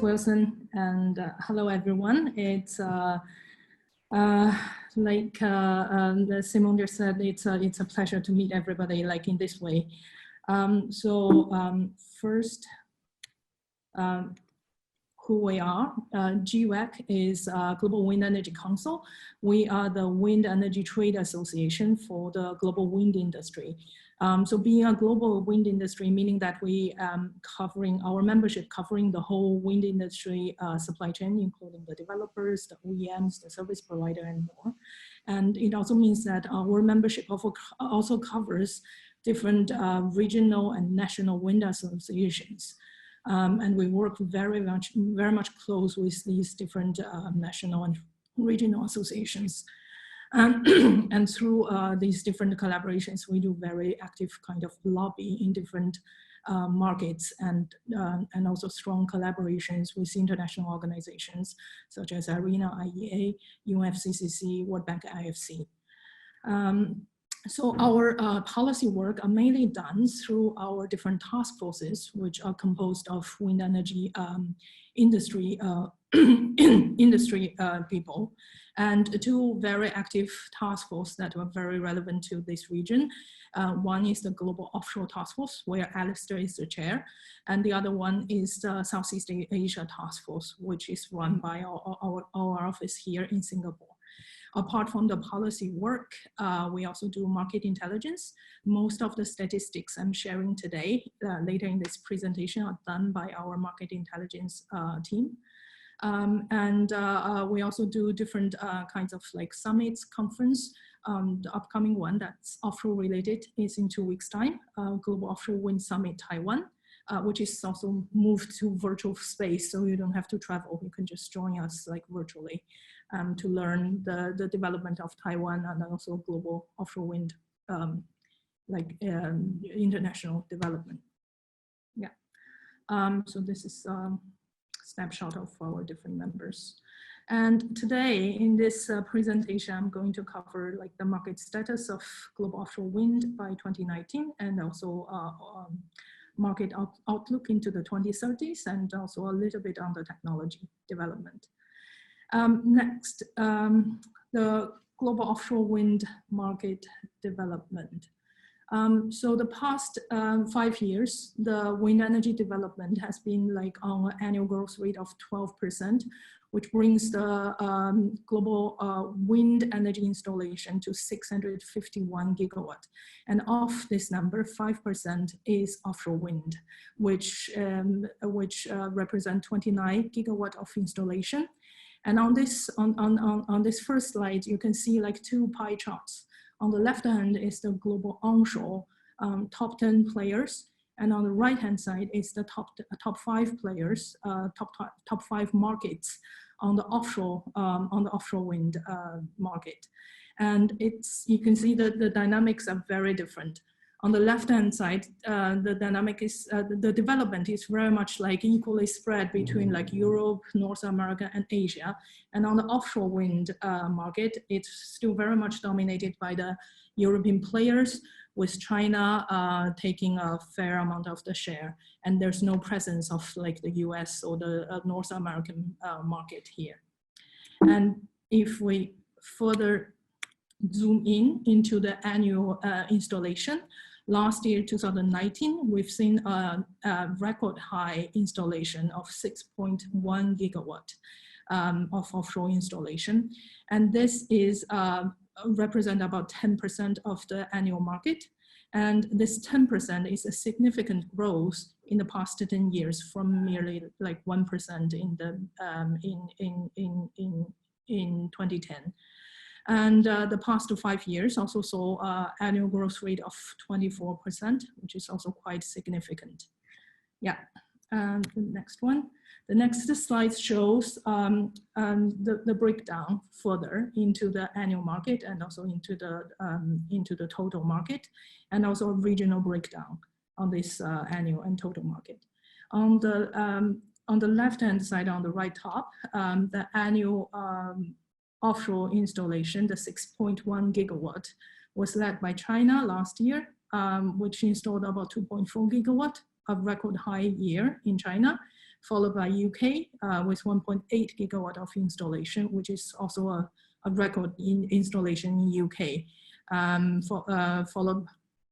Wilson, and hello everyone. It's like Simone just said, it's a pleasure to meet everybody like in this way. First, who we are. GWEC is Global Wind Energy Council. We are the Wind Energy Trade Association for the global wind industry. So being a global wind industry, meaning that we covering our membership, covering the whole wind industry supply chain, including the developers, the OEMs, the service provider, and more. And it also means that our membership also covers different regional and national wind associations. And we work very much close with these different national and regional associations. And through these different collaborations, we do very active kind of lobby in different markets and also strong collaborations with international organizations such as IRENA, IEA, UNFCCC, World Bank, IFC. So our policy work are mainly done through our different task forces, which are composed of wind energy industry people, and two very active task forces that are very relevant to this region. One is the Global Offshore Task Force, where Alistair is the chair, and the other one is the Southeast Asia Task Force, which is run by our office here in Singapore. Apart from the policy work, we also do market intelligence. Most of the statistics I'm sharing today, later in this presentation, are done by our market intelligence team. We also do different kinds of like summits, conference. The upcoming one that's offshore related is in 2 weeks' time, Global Offshore Wind Summit Taiwan, which is also moved to virtual space, so you don't have to travel. You can just join us like virtually to learn the development of Taiwan and also global offshore wind, international development. Yeah. So this is a snapshot of our different members. And today in this presentation, I'm going to cover like the market status of global offshore wind by 2019 and also market outlook into the 2030s and also a little bit on the technology development. Next, the global offshore wind market development. So the past 5 years, the wind energy development has been like on an annual growth rate of 12%, which brings the global wind energy installation to 651 gigawatt. And of this number, 5% is offshore wind, which represent 29 gigawatt of installation. And on this first slide, you can see like two pie charts. On the left hand is the global onshore top 10 players, and on the right hand side is the top 5 players, top 5 markets on the offshore wind market. And you can see that the dynamics are very different. On the left-hand side, the dynamic is, the development is very much like equally spread between like Europe, North America, and Asia. And on the offshore wind market, it's still very much dominated by the European players, with China taking a fair amount of the share. And there's no presence of like the US or the North American market here. And if we further zoom into the annual installation, last year, 2019, we've seen a record high installation of 6.1 gigawatt of offshore installation. And this is represent about 10% of the annual market. And this 10% is a significant growth in the past 10 years from merely like 1% in 2010. And the past 5 years also saw annual growth rate of 24%, which is also quite significant. Yeah, and the next one. The next slide shows the breakdown further into the annual market and also into the total market, and also a regional breakdown on this annual and total market. On the left-hand side, on the right top, the annual offshore installation, the 6.1 gigawatt, was led by China last year, which installed about 2.4 gigawatt, a record high year in China, followed by UK with 1.8 gigawatt of installation, which is also a record in installation in UK, followed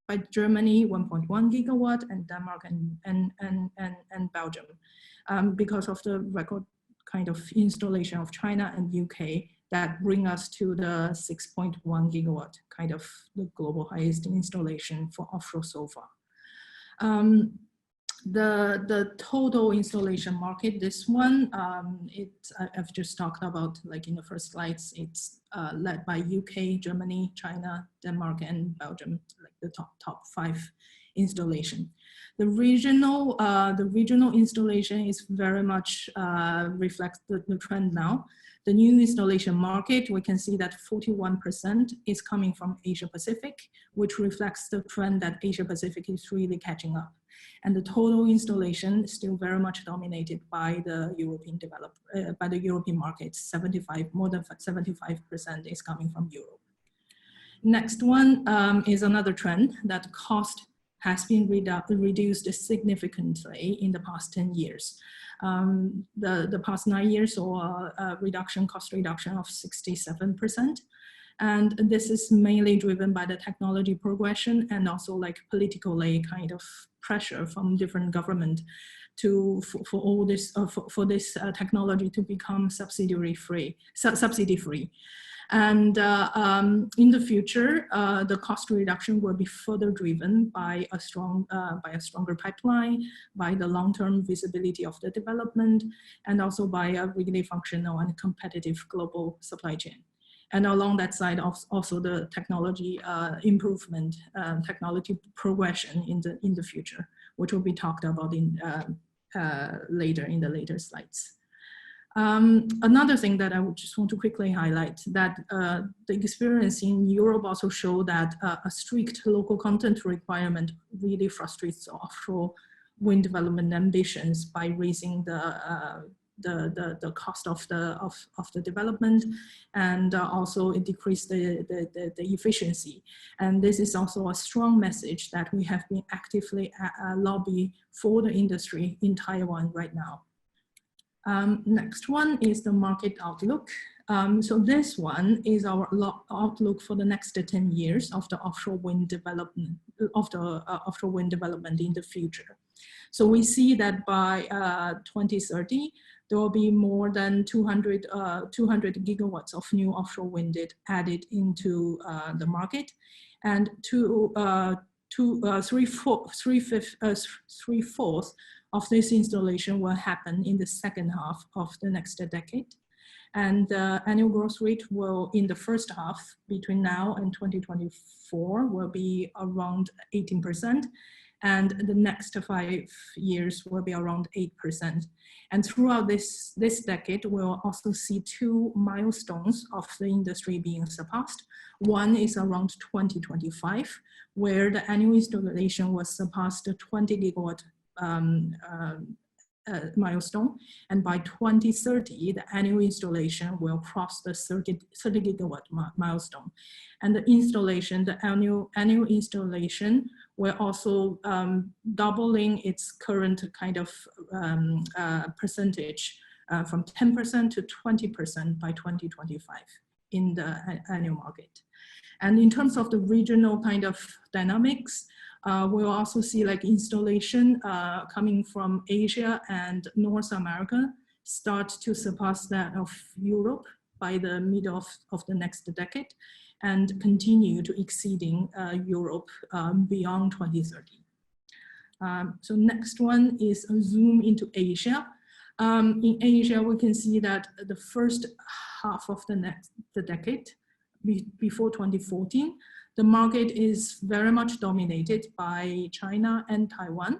by Germany, 1.1 gigawatt, and Denmark and Belgium. Because of the record kind of installation of China and UK, that bring us to the 6.1 gigawatt, kind of the global highest installation for offshore so far. The total installation market, this one, I've just talked about, like in the first slides, it's led by UK, Germany, China, Denmark, and Belgium, like the top 5 installation. The regional installation is very much reflects the trend now. The new installation market, we can see that 41% is coming from Asia Pacific, which reflects the trend that Asia Pacific is really catching up. And the total installation is still very much dominated by the European markets. More than 75% is coming from Europe. Next one is another trend that cost has been reduced significantly in the past 10 years. The past 9 years saw a cost reduction of 67%. And this is mainly driven by the technology progression and also like politically kind of pressure from different government for all this for this technology to become subsidy free. And in the future, the cost reduction will be further driven by a stronger pipeline, by the long-term visibility of the development, and also by a really functional and competitive global supply chain. And along that side, also the technology improvement, technology progression in the future, which will be talked about in later in the later slides. Another thing that I would just want to quickly highlight that the experience in Europe also show that a strict local content requirement really frustrates offshore wind development ambitions by raising the cost of the development, and also it decreased the efficiency. And this is also a strong message that we have been actively lobbying for the industry in Taiwan right now. Next one is the market outlook. So this one is our outlook for the next 10 years of the offshore wind development in the future. So we see that by 2030, there will be more than 200 gigawatts of new offshore wind added into the market, and three-fourths of this installation will happen in the second half of the next decade. And the annual growth rate will, in the first half, between now and 2024, will be around 18%. And the next 5 years will be around 8%. And throughout this decade, we'll also see 2 milestones of the industry being surpassed. One is around 2025, where the annual installation was surpassed the 20 gigawatt milestone, and by 2030, the annual installation will cross the 30 gigawatt milestone. And the installation, the annual installation, will also doubling its current kind of percentage from 10% to 20% by 2025 in the annual market. And in terms of the regional kind of dynamics, we'll also see like installation coming from Asia and North America start to surpass that of Europe by the middle of the next decade, and continue to exceeding Europe beyond 2030. So next one is a zoom into Asia. In Asia, we can see that the first half of the decade, before 2014, the market is very much dominated by China and Taiwan.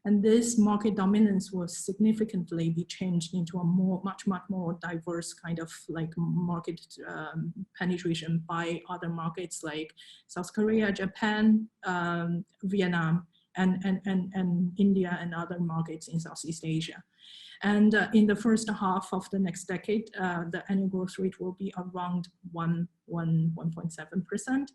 And this market dominance will significantly be changed into a much more diverse kind of like market penetration by other markets like South Korea, Japan, Vietnam, and India and other markets in Southeast Asia. And in the first half of the next decade, the annual growth rate will be around 1.7%.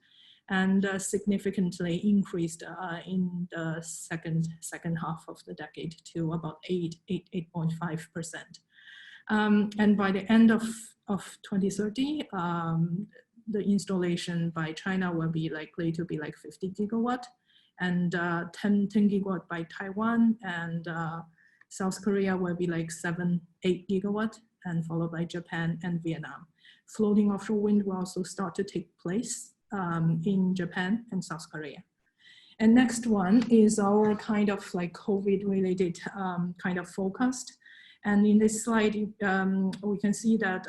and significantly increased in the second half of the decade to about 8.5%. And by the end of 2030, the installation by China will be likely to be like 50 gigawatt, and 10 gigawatt by Taiwan, and South Korea will be like 8 gigawatt, and followed by Japan and Vietnam. Floating offshore wind will also start to take place in Japan and South Korea. And next one is our kind of like COVID related kind of forecast. And in this slide, we can see that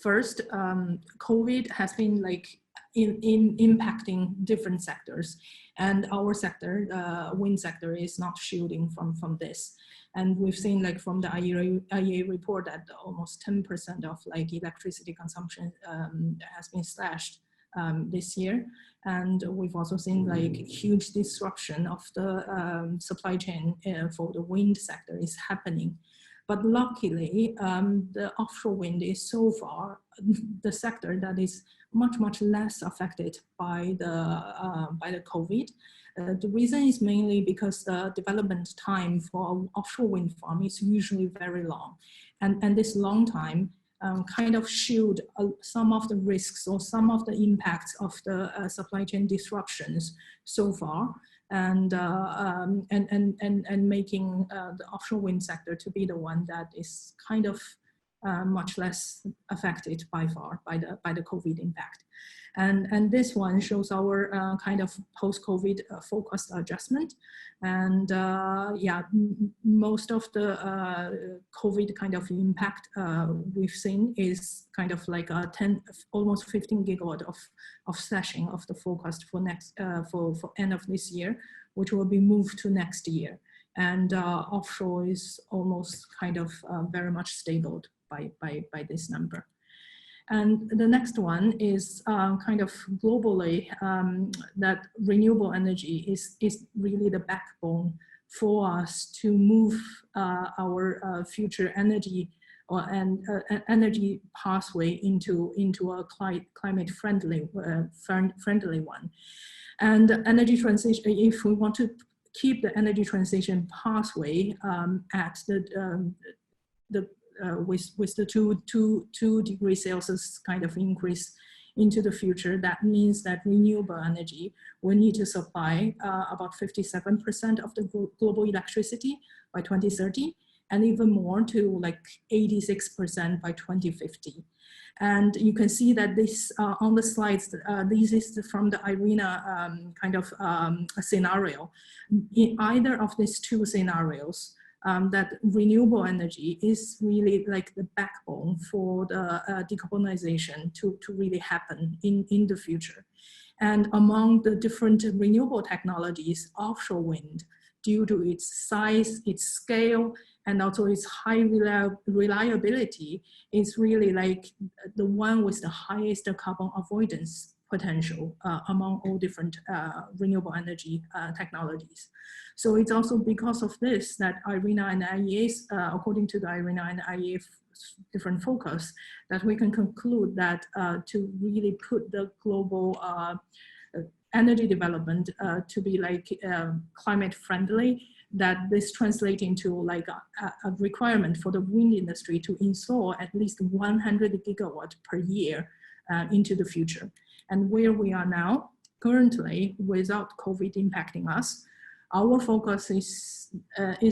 first, COVID has been like impacting different sectors, and our sector, wind sector, is not shielding from this. And we've seen like from the IEA report that almost 10% of like electricity consumption has been slashed this year. And we've also seen like huge disruption of the supply chain for the wind sector is happening. But luckily, the offshore wind is so far the sector that is much less affected by the COVID. The reason is mainly because the development time for an offshore wind farm is usually very long, and this long time kind of shield some of the risks or some of the impacts of the supply chain disruptions so far, and making the offshore wind sector to be the one that is kind of much less affected by far by the COVID impact. And this one shows our kind of post-COVID forecast adjustment. And yeah, most of the COVID kind of impact we've seen is kind of like a almost 15 gigawatt of slashing of the forecast for next for end of this year, which will be moved to next year. And offshore is almost kind of very much stable by this number. And the next one is kind of globally that renewable energy is really the backbone for us to move our future energy energy pathway into a climate friendly one. And energy transition, if we want to keep the energy transition pathway at with the 2 degrees Celsius kind of increase into the future, that means that renewable energy will need to supply about 57% of the global electricity by 2030, and even more to like 86% by 2050. And you can see that this on the slides, this is from the IRENA kind of scenario. In either of these two scenarios, that renewable energy is really like the backbone for the decarbonization to really happen in the future. And among the different renewable technologies, offshore wind, due to its size, its scale, and also its high reliability, is really like the one with the highest carbon avoidance potential among all different renewable energy technologies. So it's also because of this that IRENA and IEA's, according to the IRENA and IEA different focus, that we can conclude that to really put the global energy development to be like climate friendly, that this translates into like a requirement for the wind industry to install at least 100 gigawatt per year into the future. And where we are now, currently, without COVID impacting us, our focus is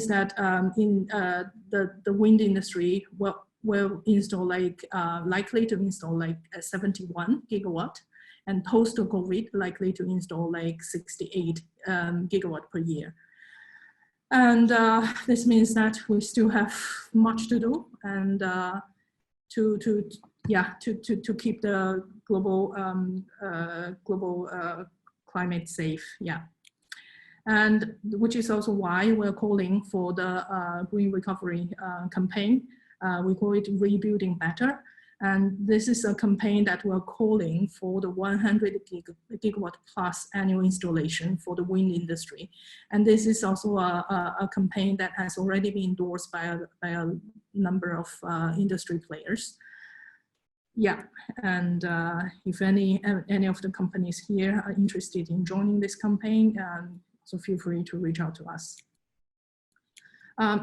that in the wind industry will install like, likely to install like 71 gigawatt, and post-COVID likely to install like 68 gigawatt per year. And this means that we still have much to do, and to keep the global climate safe, yeah. And which is also why we're calling for the Green Recovery campaign. We call it Rebuilding Better. And this is a campaign that we're calling for the 100 gigawatt plus annual installation for the wind industry. And this is also a campaign that has already been endorsed by a number of industry players. Yeah, and if any of the companies here are interested in joining this campaign, so feel free to reach out to us.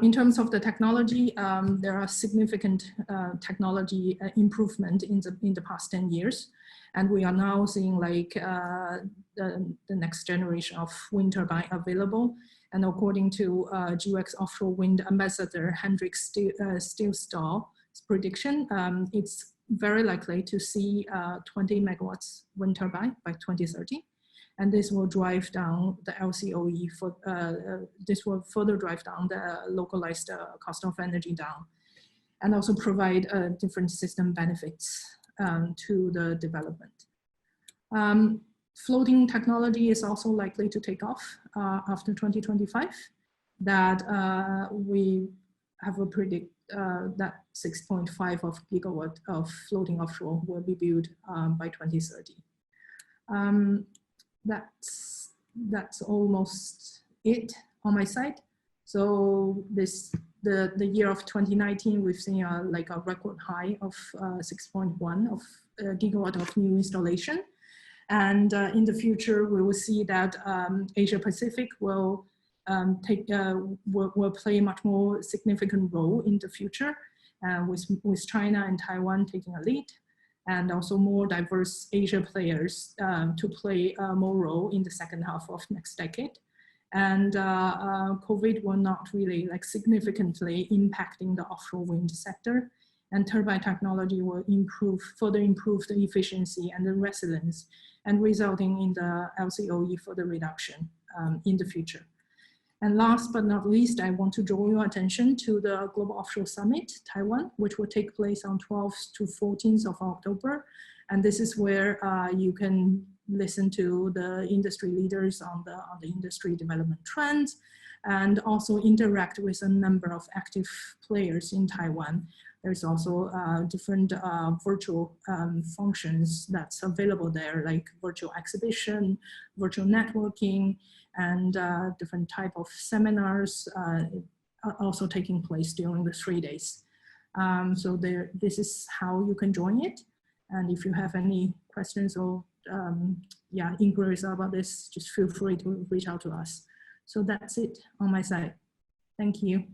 In terms of the technology, there are significant technology improvement in the past 10 years. And we are now seeing like the next generation of wind turbine available. And according to GUX Offshore Wind Ambassador Hendrik Steelstall's prediction, it's very likely to see 20 megawatts wind turbine by 2030. And this will drive down the LCOE for, this will further drive down the localized cost of energy down, and also provide different system benefits to the development. Floating technology is also likely to take off after 2025. That we have a predict that 6.5 of gigawatt of floating offshore will be built by 2030. That's almost it on my side. So the year of 2019, we've seen like a record high of 6.1 of gigawatt of new installation. And in the future, we will see that Asia Pacific will will play a much more significant role in the future, with China and Taiwan taking a lead, and also more diverse Asia players to play more role in the second half of next decade. And COVID will not really like significantly impacting the offshore wind sector, and turbine technology will further improve the efficiency and the resilience, and resulting in the LCOE further reduction in the future. And last but not least, I want to draw your attention to the Global Offshore Summit, Taiwan, which will take place on 12th to 14th of October. And this is where you can listen to the industry leaders on the industry development trends, and also interact with a number of active players in Taiwan. There's also different virtual functions that's available there, like virtual exhibition, virtual networking, and different type of seminars are also taking place during the 3 days. So this is how you can join it. And if you have any questions or inquiries about this, just feel free to reach out to us. So that's it on my side. Thank you.